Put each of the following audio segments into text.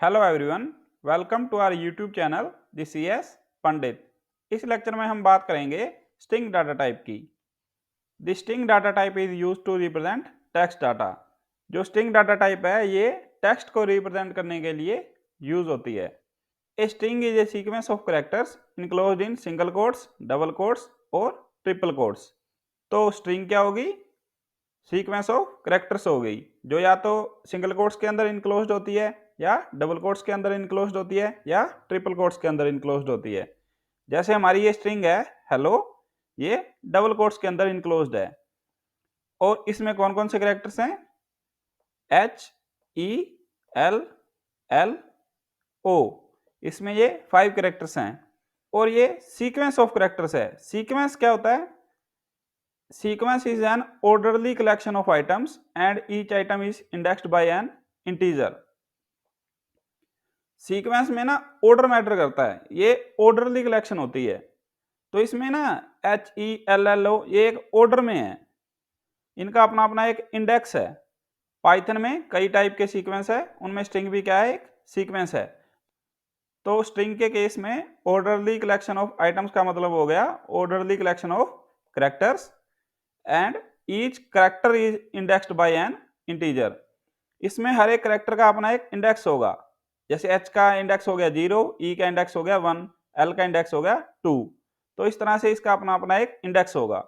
Hello everyone, welcome to our YouTube channel the CS Pandit. इस lecture में हम बात करेंगे स्ट्रिंग डाटा टाइप की। The string data type is use to represent text data. जो string data type है ये टेक्स्ट को रिप्रेजेंट करने के लिए यूज होती है। A string is a sequence of characters enclosed in single quotes, double quotes और ट्रिपल कोट्स। तो स्ट्रिंग क्या होगी? सीक्वेंस ऑफ कैरेक्टर्स हो गई, जो या तो सिंगल कोट्स के अंदर इनक्लोज्ड होती है, या डबल कोट्स के अंदर इनक्लोज्ड होती है, या ट्रिपल कोट्स के अंदर इनक्लोज्ड होती है। जैसे हमारी ये स्ट्रिंग है हेलो, ये डबल कोट्स के अंदर इनक्लोज्ड है। और इसमें कौन कौन से कैरेक्टर्स हैं? HELLO, इसमें ये 5 कैरेक्टर्स हैं। और ये सीक्वेंस ऑफ कैरेक्टर्स है। सीक्वेंस क्या होता है? Sequence is an orderly collection of items and each item is indexed by an integer. Sequence में ना ऑर्डर मैटर करता है, ये ऑर्डरली कलेक्शन होती है। तो इसमें ना HELLO ये एक ऑर्डर में है, इनका अपना अपना एक इंडेक्स है। पाइथन में कई टाइप के सीक्वेंस है, उनमें स्ट्रिंग भी क्या है? एक सीक्वेंस है। तो स्ट्रिंग के केस में ऑर्डरली कलेक्शन ऑफ आइटम्स का मतलब हो गया orderly collection of characters and each character is indexed by an integer. इसमें हर एक करेक्टर का अपना एक इंडेक्स होगा। जैसे H का इंडेक्स हो गया 0, E का इंडेक्स हो गया 1, L का इंडेक्स हो गया 2। तो इस तरह से इसका अपना अपना एक इंडेक्स होगा।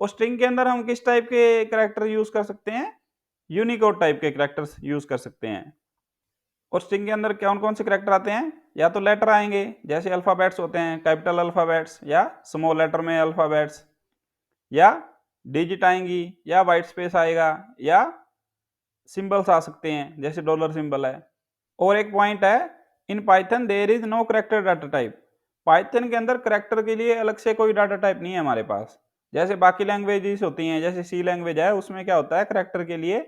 और स्ट्रिंग के अंदर हम किस टाइप के करेक्टर यूज कर सकते हैं? यूनिकोड टाइप के करेक्टर्स यूज कर सकते हैं। और स्ट्रिंग के अंदर कौन कौन से करेक्टर आते हैं? या तो लेटर आएंगे, जैसे अल्फाबेट्स होते हैं, कैपिटल अल्फाबेट्स या स्मॉल लेटर में अल्फाबेट्स, या डिजिट आएंगी, या वाइट स्पेस आएगा, या सिंबल्स आ सकते हैं, जैसे डॉलर सिंबल है। और एक पॉइंट है, in Python there is no character data type. Python के अंदर करेक्टर के लिए अलग से कोई डाटा टाइप नहीं है हमारे पास। जैसे बाकी लैंग्वेजेस होती हैं, जैसे सी लैंग्वेज है, उसमें क्या होता है, करेक्टर के लिए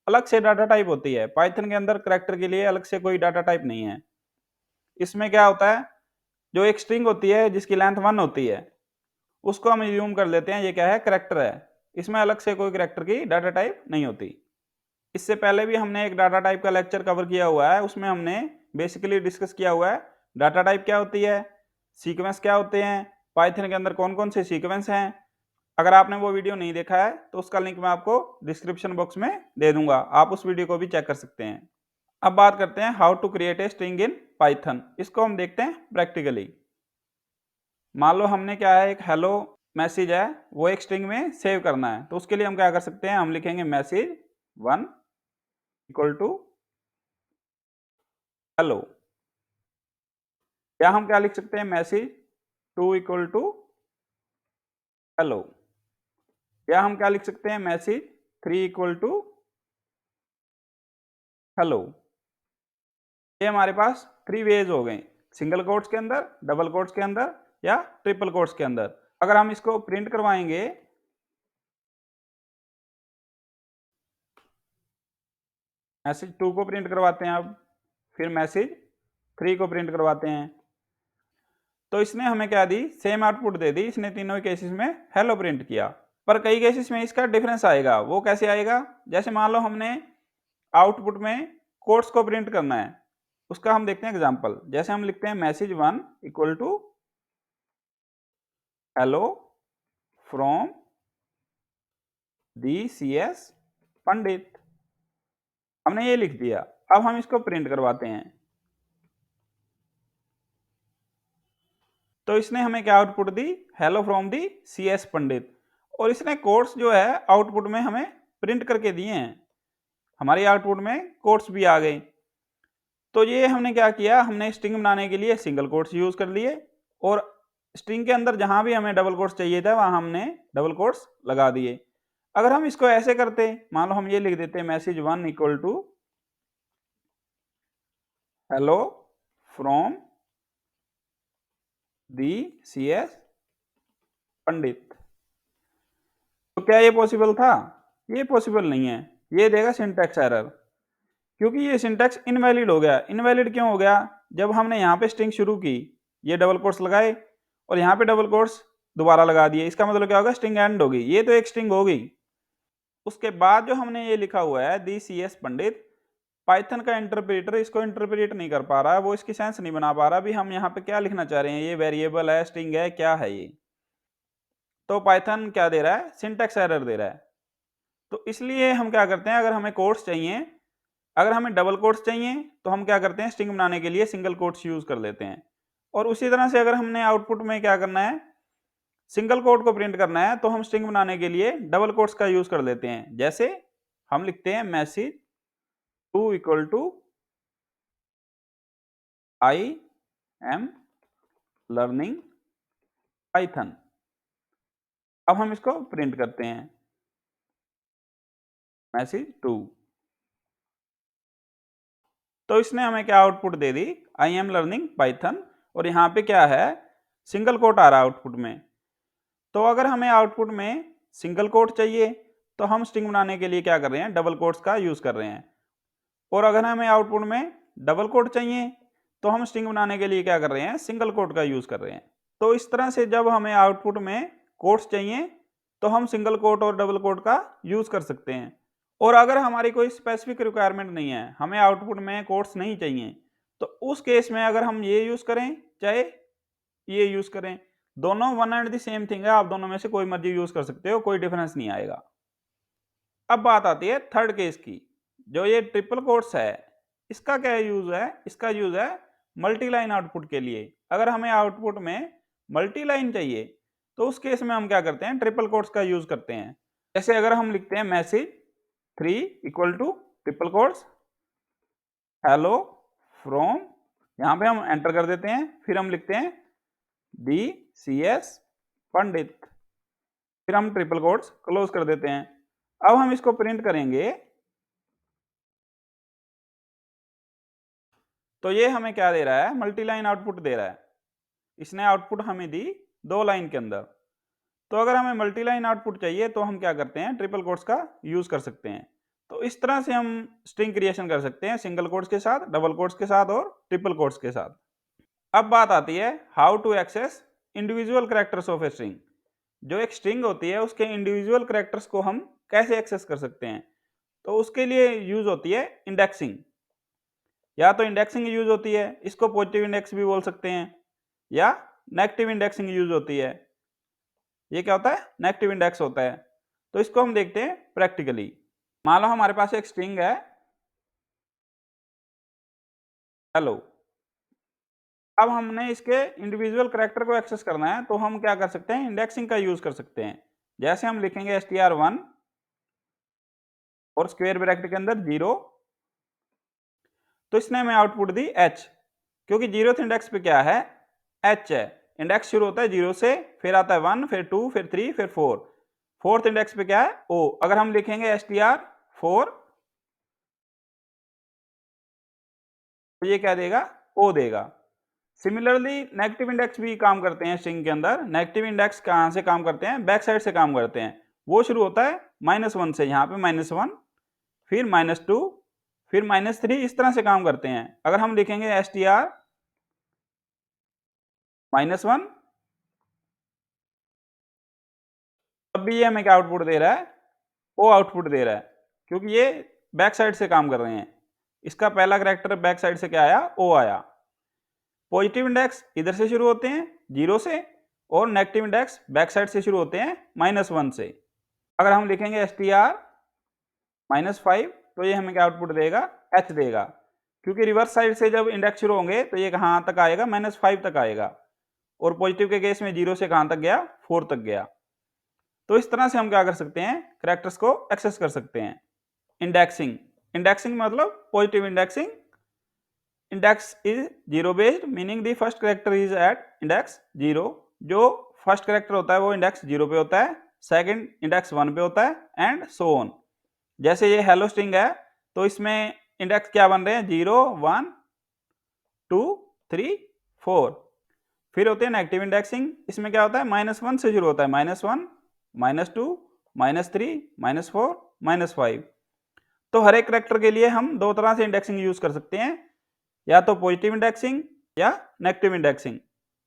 अलग से डाटा टाइप होती है। पाइथन के अंदर करेक्टर के लिए अलग से कोई डाटा टाइप नहीं है। इसमें क्या होता है, जो एक स्ट्रिंग होती है जिसकी लेंथ 1 होती है, उसको हम अज्यूम कर लेते हैं ये क्या है? करेक्टर है। इसमें अलग से कोई करेक्टर की डाटा टाइप नहीं होती। इससे पहले भी हमने एक डाटा टाइप का लेक्चर कवर किया हुआ है, उसमें हमने बेसिकली डिस्कस किया हुआ है डाटा टाइप क्या होती है, सीक्वेंस क्या होते हैं, पाइथन के अंदर कौन कौन से सीक्वेंस हैं। अगर आपने वो वीडियो नहीं देखा है तो उसका लिंक मैं आपको डिस्क्रिप्शन बॉक्स में दे दूंगा, आप उस वीडियो को भी चेक कर सकते हैं। अब बात करते हैं how to create a string in Python. इसको हम देखते हैं प्रैक्टिकली। मान लो हमने क्या है, एक हेलो मैसेज है, वो एक स्ट्रिंग में सेव करना है। तो उसके लिए हम क्या कर सकते हैं, हम लिखेंगे मैसेज 1 इक्वल टू हेलो, या हम क्या लिख सकते हैं, मैसेज 2 इक्वल टू हेलो, या हम क्या लिख सकते हैं, मैसेज 3 इक्वल टू हेलो। ये हमारे पास 3 वेज हो गए, सिंगल कोट्स के अंदर, डबल कोट्स के अंदर, या ट्रिपल कोट्स के अंदर। अगर हम इसको प्रिंट करवाएंगे, मैसेज 2 को प्रिंट करवाते हैं, अब फिर मैसेज 3 को प्रिंट करवाते हैं, तो इसने हमें क्या दी, सेम आउटपुट दे दी। इसने तीनों केसेस में हेलो प्रिंट किया। पर कई केसेस में इसका डिफरेंस आएगा। वो कैसे आएगा? जैसे मान लो हमने आउटपुट में कोट्स को प्रिंट करना है, उसका हम देखते हैं एग्जांपल। जैसे हम लिखते हैं message 1 equal to hello from the CS Pandit, हमने ये लिख दिया। अब हम इसको प्रिंट करवाते हैं, तो इसने हमें क्या output the, hello from the CS पंडित। और इसने कोट्स जो है आउटपुट में हमें प्रिंट करके दिए हैं, हमारी आउटपुट में कोट्स भी आ गए। तो ये हमने क्या किया, हमने स्ट्रिंग बनाने के लिए सिंगल कोट्स यूज कर लिए, और स्ट्रिंग के अंदर जहां भी हमें डबल कोट्स चाहिए था वहां हमने डबल कोट्स लगा दिए। अगर हम इसको ऐसे करते, मान लो हम ये लिख देते message 1 equal to hello from the CS Pandit, तो क्या ये पॉसिबल था? ये पॉसिबल नहीं है, ये देगा सिंटैक्स एरर, क्योंकि ये सिंटैक्स इनवैलिड हो गया। इनवैलिड क्यों हो गया? जब हमने यहाँ पे स्ट्रिंग शुरू की, ये डबल कोट्स लगाए, और यहाँ पे डबल कोट्स दोबारा लगा दिए, इसका मतलब क्या होगा, स्ट्रिंग एंड होगी। ये तो एक स्ट्रिंग होगी। उसके बाद जो हमने ये लिखा हुआ है दी CS पंडित, पाइथन का इंटरप्रेटर इसको इंटरप्रेट नहीं कर पा रहा है, वो इसकी सेंस नहीं बना पा रहा भी हम यहाँ पे क्या लिखना चाह रहे हैं, ये वेरिएबल है, स्ट्रिंग है, क्या है ये। तो पाइथन क्या दे रहा है, सिंटैक्स एरर दे रहा है। तो इसलिए हम क्या करते हैं, अगर हमें कोट्स चाहिए, अगर हमें डबल कोट्स चाहिए तो हम क्या करते हैं, स्ट्रिंग बनाने के लिए सिंगल कोट्स यूज कर लेते हैं। और उसी तरह से अगर हमने आउटपुट में क्या करना है, सिंगल कोट को प्रिंट करना है, तो हम स्ट्रिंग बनाने के लिए डबल कोट्स का यूज कर लेते हैं। जैसे हम लिखते हैं message two equal to I am learning Python. अब हम इसको प्रिंट करते हैं, मैसेज टू। तो इसने हमें क्या output they the, I am learning Python. और यहाँ पे क्या है, सिंगल कोट आ रहा है आउटपुट में। तो अगर हमें आउटपुट में सिंगल कोट चाहिए तो हम स्ट्रिंग बनाने के लिए क्या कर रहे हैं, डबल कोट्स का यूज कर रहे हैं। और अगर हमें आउटपुट में डबल कोट चाहिए तो हम स्ट्रिंग बनाने के लिए क्या कर रहे हैं, सिंगल कोट का यूज कर रहे हैं। तो इस तरह से जब हमें आउटपुट में कोट्स चाहिए तो हम सिंगल कोट और डबल कोट का यूज कर सकते हैं। और अगर हमारी कोई स्पेसिफिक रिक्वायरमेंट नहीं है, हमें आउटपुट में कोट्स नहीं चाहिए, तो उस केस में अगर हम ये यूज करें चाहे ये यूज करें, दोनों one and the same thing है, आप दोनों में से कोई मर्जी यूज कर सकते हो, कोई डिफरेंस नहीं आएगा। अब बात आती है थर्ड केस की, जो ये ट्रिपल कोट्स है, इसका क्या यूज है, इसका यूज है मल्टी लाइन आउटपुट के लिए। अगर हमें आउटपुट में मल्टी लाइन चाहिए तो उस केस में हम क्या करते हैं, ट्रिपल कोट्स का यूज करते हैं। जैसे अगर हम लिखते हैं message 3 equal to triple quotes hello from, यहाँ पे हम एंटर कर देते हैं, फिर हम लिखते हैं डी सी एस पंडित, फिर हम ट्रिपल कोट्स क्लोज कर देते हैं। अब हम इसको प्रिंट करेंगे तो ये हमें क्या दे रहा है, मल्टी लाइन आउटपुट दे रहा है। इसने आउटपुट हमें दी 2 लाइन के अंदर। तो अगर हमें मल्टी लाइन आउटपुट चाहिए तो हम क्या करते हैं, ट्रिपल कोट्स का यूज कर सकते हैं। तो इस तरह से हम स्ट्रिंग क्रिएशन कर सकते हैं, सिंगल कोट्स के साथ, डबल कोट्स के साथ और ट्रिपल कोट्स के साथ। अब बात आती है how to access individual characters of a string. जो एक स्ट्रिंग होती है उसके इंडिविजुअल कैरेक्टर्स को हम कैसे एक्सेस कर सकते हैं। तो उसके लिए यूज होती है इंडेक्सिंग। या तो इंडेक्सिंग यूज होती है, इसको पॉजिटिव इंडेक्स भी बोल सकते हैं, या नेगेटिव इंडेक्सिंग यूज होती है। ये क्या होता है, नेगेटिव इंडेक्स होता है। तो इसको हम देखते हैं प्रैक्टिकली। मान लो हमारे पास एक स्ट्रिंग है हेलो। अब हमने इसके इंडिविजुअल कैरेक्टर को एक्सेस करना है तो हम क्या कर सकते हैं, इंडेक्सिंग का यूज कर सकते हैं। जैसे हम लिखेंगे str1 और स्क्वायर ब्रैकेट के अंदर 0, तो इसने हमें आउटपुट दी h, क्योंकि 0th इंडेक्स पे क्या है, h है। इंडेक्स शुरू होता है 0 से, फिर आता है 1, फिर 2, फिर 3, फिर 4। फोर्थ इंडेक्स पे क्या है, o। अगर हम लिखेंगे str4 तो ये क्या देगा, o देगा। सिमिलरली नेगेटिव इंडेक्स भी काम करते हैं स्ट्रिंग के अंदर। नेगेटिव इंडेक्स कहाँ से काम करते हैं, बैक साइड से काम करते हैं। वो शुरू होता है -1 से, यहाँ पे -1, फिर -2, फिर -3, इस तरह से काम करते हैं। अगर हम लिखेंगे str -1, तब भी ये हमें क्या आउटपुट दे रहा है, ओ आउटपुट दे रहा है, क्योंकि ये बैक साइड से काम कर रहे हैं। इसका पहला कैरेक्टर बैक साइड से क्या आया, ओ आया। पॉजिटिव इंडेक्स इधर से शुरू होते हैं 0 से, और नेगेटिव इंडेक्स बैक साइड से शुरू होते हैं -1 से। अगर हम लिखेंगे str-5 तो ये हमें क्या आउटपुट देगा, h देगा, क्योंकि रिवर्स साइड से जब इंडेक्स शुरू होंगे तो ये कहाँ तक आएगा, -5 तक आएगा। और पॉजिटिव के केस में 0 से कहाँ तक गया, 4 तक गया। तो इस तरह से हम क्या कर सकते हैं, कैरेक्टर्स को एक्सेस कर सकते हैं। इंडेक्सिंग, इंडेक्सिंग मतलब positive indexing. Index is 0 based, meaning the first character is at index 0। जो फर्स्ट कैरेक्टर होता है वो इंडेक्स 0 पे होता है, सेकंड इंडेक्स 1 पे होता है, एंड सो ऑन। जैसे ये हेलो स्ट्रिंग है तो इसमें इंडेक्स क्या बन रहे हैं, 0, 1, 2, 3, 4। फिर होते हैं नेगेटिव इंडेक्सिंग, इसमें क्या होता है, -1 से शुरू होता है, -1, -2, -3, -4, -5। तो हर एक कैरेक्टर के लिए हम दो तरह से इंडेक्सिंग यूज कर सकते हैं, या तो पॉजिटिव इंडेक्सिंग या नेगेटिव इंडेक्सिंग।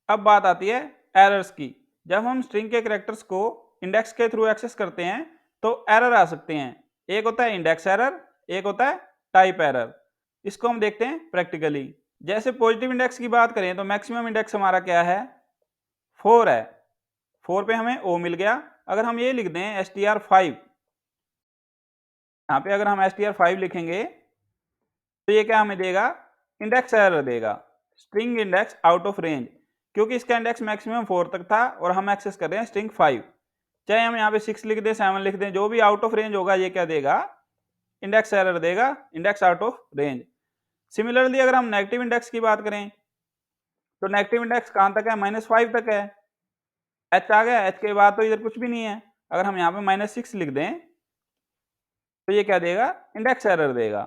अब बात आती है एरर्स की। जब हम स्ट्रिंग के कैरेक्टर्स को इंडेक्स के थ्रू एक्सेस करते हैं तो एरर आ सकते हैं। एक होता है इंडेक्स एरर, एक होता है टाइप एरर। इसको हम देखते हैं प्रैक्टिकली। जैसे पॉजिटिव इंडेक्स की बात करें तो मैक्सिमम इंडेक्स हमारा क्या है, 4 है। 4 पे हमें ओ मिल गया। अगर हम ये लिख दें str5, यहाँ पे अगर हम str5 लिखेंगे तो ये क्या हमें देगा, इंडेक्स एरर देगा, string index out of range, क्योंकि इसका इंडेक्स मैक्सिमम 4 तक था और हम एक्सेस कर रहे हैं स्ट्रिंग 5। चाहे हम यहाँ पे 6 लिख दें, 7 लिख दें, जो भी आउट ऑफ रेंज होगा ये क्या देगा, इंडेक्स एरर देगा, index out of range. Similarly अगर हम नेगेटिव इंडेक्स की बात करें तो नेगेटिव इंडेक्स कहां तक है, -5 तक है। एच आ गया, एच के बाद तो इधर कुछ भी नहीं है। अगर हम यहाँ पे -6 लिख दें तो ये क्या देगा, इंडेक्स एरर देगा।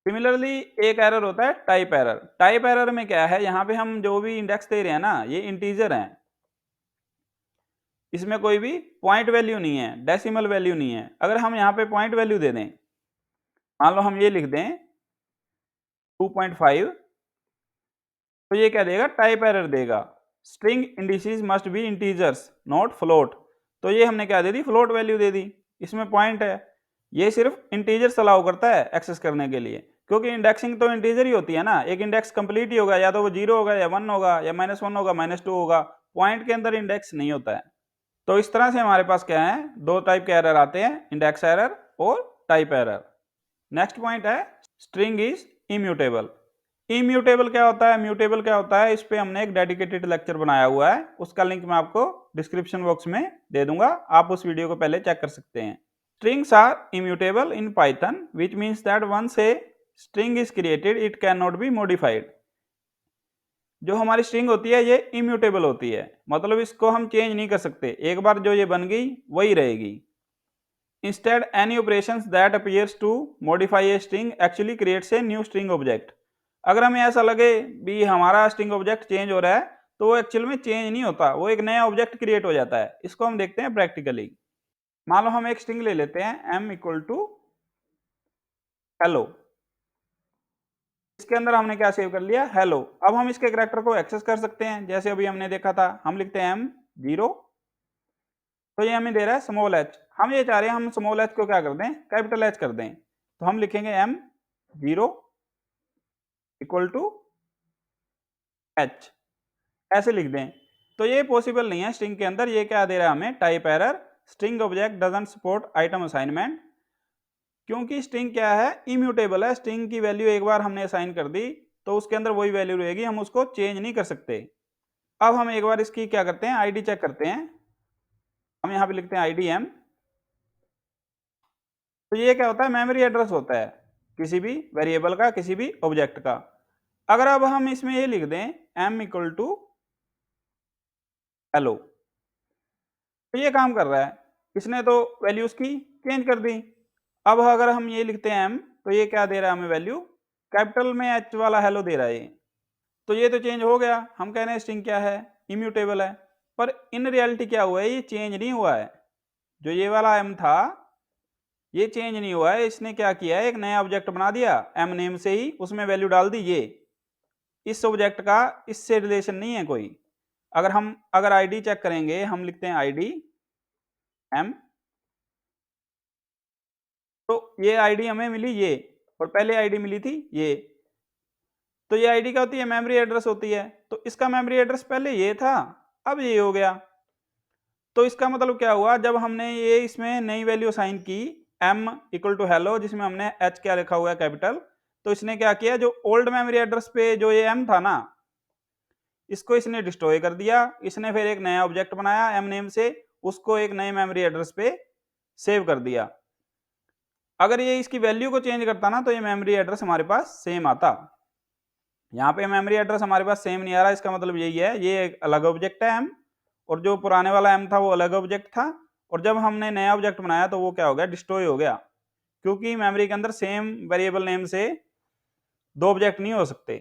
सिमिलरली एक एरर होता है टाइप एरर। टाइप एरर में क्या है, यहाँ पे हम जो भी इंडेक्स दे रहे हैं ना, ये इंटीजर हैं, इसमें कोई भी पॉइंट वैल्यू नहीं है, डेसिमल वैल्यू नहीं है। अगर हम यहाँ पे पॉइंट वैल्यू दे दें, मान लो हम ये लिख दें 2.5, तो ये क्या देगा, टाइप एरर देगा। String indices must be integers not float, तो ये हमने क्या दे दी, फ्लोट वैल्यू दे दी, इसमें पॉइंट है। ये सिर्फ इंटीजर्स अलाउ करता है एक्सेस करने के लिए, क्योंकि इंडेक्सिंग तो इंटीजर ही होती है ना। एक इंडेक्स कंप्लीट ही होगा, या तो वो 0 होगा या 1 होगा या -1 होगा -2 होगा, पॉइंट के अंदर इंडेक्स नहीं होता है। तो इस तरह से हमारे पास क्या है, दो टाइप के एरर आते हैं, इंडेक्स एरर और टाइप एरर। नेक्स्ट पॉइंट है स्ट्रिंग इज इम्यूटेबल। इम्यूटेबल क्या होता है, म्यूटेबल क्या होता है, इस पे हमने एक डेडिकेटेड लेक्चर बनाया हुआ है, उसका लिंक मैं आपको डिस्क्रिप्शन बॉक्स में दे दूंगा, आप उस वीडियो को पहले चेक कर सकते हैं। Strings are immutable in Python, which means that once a string is created, it cannot be modified. जो हमारी स्ट्रिंग होती है ये इम्यूटेबल होती है, मतलब इसको हम चेंज नहीं कर सकते, एक बार जो ये बन गई वही रहेगी। Instead, any operations that appears to modify a string actually creates a new string object. अगर हमें ऐसा लगे भी हमारा स्ट्रिंग ऑब्जेक्ट चेंज हो रहा है, तो वो एक्चुअल में चेंज नहीं होता, वो एक नया ऑब्जेक्ट क्रिएट हो जाता है। इसको हम देखते हैं प्रैक्टिकली। मान लो हम एक स्ट्रिंग ले लेते हैं m इक्वल टू हेलो, इसके अंदर हमने क्या सेव कर लिया, हेलो। अब हम इसके कैरेक्टर को एक्सेस कर सकते हैं, जैसे अभी हमने देखा था, हम लिखते हैं m0, तो ये हमें दे रहा है स्मॉल h। हम ये चाह रहे हैं हम स्मॉल h को क्या कर दें, कैपिटल H कर दें, तो हम लिखेंगे m0 इक्वल टू h, ऐसे लिख दें। तो ये पॉसिबल नहीं है स्ट्रिंग के अंदर, ये क्या दे रहा है हमें, type error, string object doesn't support item assignment, क्योंकि स्ट्रिंग क्या है, इम्यूटेबल है। स्ट्रिंग की वैल्यू एक बार हमने असाइन कर दी तो उसके अंदर वही वैल्यू रहेगी, हम उसको चेंज नहीं कर सकते। अब हम एक बार इसकी क्या करते हैं, आईडी चेक करते हैं। हम यहाँ पे लिखते हैं आईडी m, तो ये क्या होता है, मेमोरी एड्रेस होता है किसी भी वेरिएबल का, किसी भी ऑब्जेक्ट का। अगर अब हम इसमें ये लिख दें m इक्वल टू हेलो, तो ये काम कर रहा है, इसने तो वैल्यू उसकी चेंज कर दी। अब अगर हम ये लिखते हैं m, तो ये क्या दे रहा है हमें वैल्यू, कैपिटल में h वाला हेलो दे रहा है ये, तो ये तो चेंज हो गया। हम कह रहे हैं स्ट्रिंग क्या है, इम्यूटेबल है, पर इन रियलिटी क्या हुआ है, ये चेंज नहीं हुआ है। जो ये वाला m था ये चेंज नहीं हुआ है, इसने क्या किया है, एक नया ऑब्जेक्ट बना दिया m नेम से ही, उसमें वैल्यू डाल दी ये। इस ऑब्जेक्ट का इससे रिलेशन नहीं है कोई। अगर आईडी चेक करेंगे, हम लिखते हैं आईडी m, तो ये आईडी हमें मिली ये, और पहले आईडी मिली थी ये। तो ये आईडी क्या होती है, मेमोरी एड्रेस होती है। तो इसका मेमोरी एड्रेस पहले ये था, अब ये हो गया। तो इसका मतलब क्या हुआ, जब हमने ये इसमें नई वैल्यू असाइन की m इक्वल टू हेलो, जिसमें हमने h क्या लिखा हुआ है कैपिटल, तो इसने क्या किया, जो ओल्ड मेमोरी एड्रेस पे जो ये m था ना, इसको इसने डिस्ट्रॉय कर दिया। इसने फिर एक नया ऑब्जेक्ट बनाया m नेम से, उसको एक नए मेमोरी एड्रेस पे सेव कर दिया। अगर ये इसकी वैल्यू को चेंज करता ना, तो ये मेमोरी एड्रेस हमारे पास सेम आता। यहाँ पे मेमोरी एड्रेस हमारे पास सेम नहीं आ रहा, इसका मतलब यही है, ये एक अलग ऑब्जेक्ट है m, और जो पुराने वाला m था वो अलग ऑब्जेक्ट था, और जब हमने नया ऑब्जेक्ट बनाया तो वो क्या हो गया, डिस्ट्रॉय हो गया, क्योंकि मेमोरी के अंदर सेम वेरिएबल नेम से दो ऑब्जेक्ट नहीं हो सकते।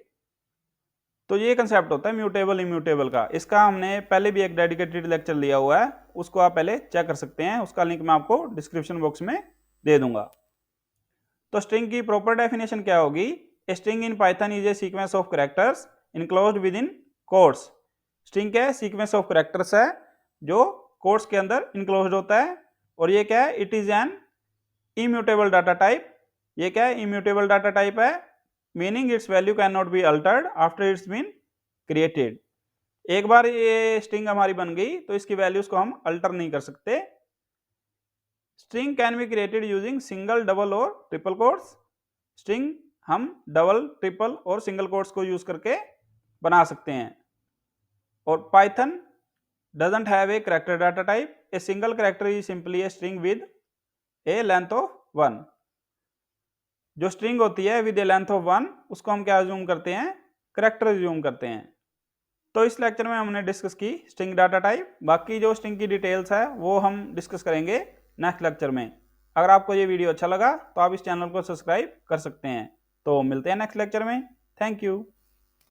तो ये कंसेप्ट होता है म्यूटेबल इम्यूटेबल का। इसका हमने पहले भी एक डेडिकेटेड लेक्चर लिया हुआ है, उसको आप पहले चेक कर सकते हैं, उसका लिंक मैं आपको डिस्क्रिप्शन बॉक्स में दे दूंगा। तो स्ट्रिंग की प्रॉपर डेफिनेशन क्या होगी, string in Python is a sequence of characters enclosed with in quotes. String क्या है, सीक्वेंस ऑफ कैरेक्टर्स है जो कोट्स के अंदर इनक्लोज्ड होता है। और ये क्या है, it is an immutable data type, ये क्या है, इम्यूटेबल डाटा टाइप है, meaning its value can not be altered after it's been created. एक बार ये स्ट्रिंग हमारी बन गई तो इसकी वैल्यूज को हम अल्टर नहीं कर सकते। String can be created using single, double और ट्रिपल कोट्स। स्ट्रिंग हम डबल, ट्रिपल और सिंगल कोट्स को यूज करके बना सकते हैं। और Python doesn't have a character data type. A single character is simply a string with a length of 1. जो स्ट्रिंग होती है विद ए लेंथ ऑफ 1 उसको हम क्या ज्यूम करते हैं, करेक्टर ज्यूम करते हैं। तो इस लेक्चर में हमने डिस्कस की स्ट्रिंग डाटा टाइप। बाकी जो स्ट्रिंग की डिटेल्स है वो हम डिस्कस करेंगे नेक्स्ट लेक्चर में। अगर आपको ये वीडियो अच्छा लगा तो आप इस चैनल को सब्सक्राइब कर सकते हैं। तो मिलते हैं नेक्स्ट लेक्चर में। Thank you.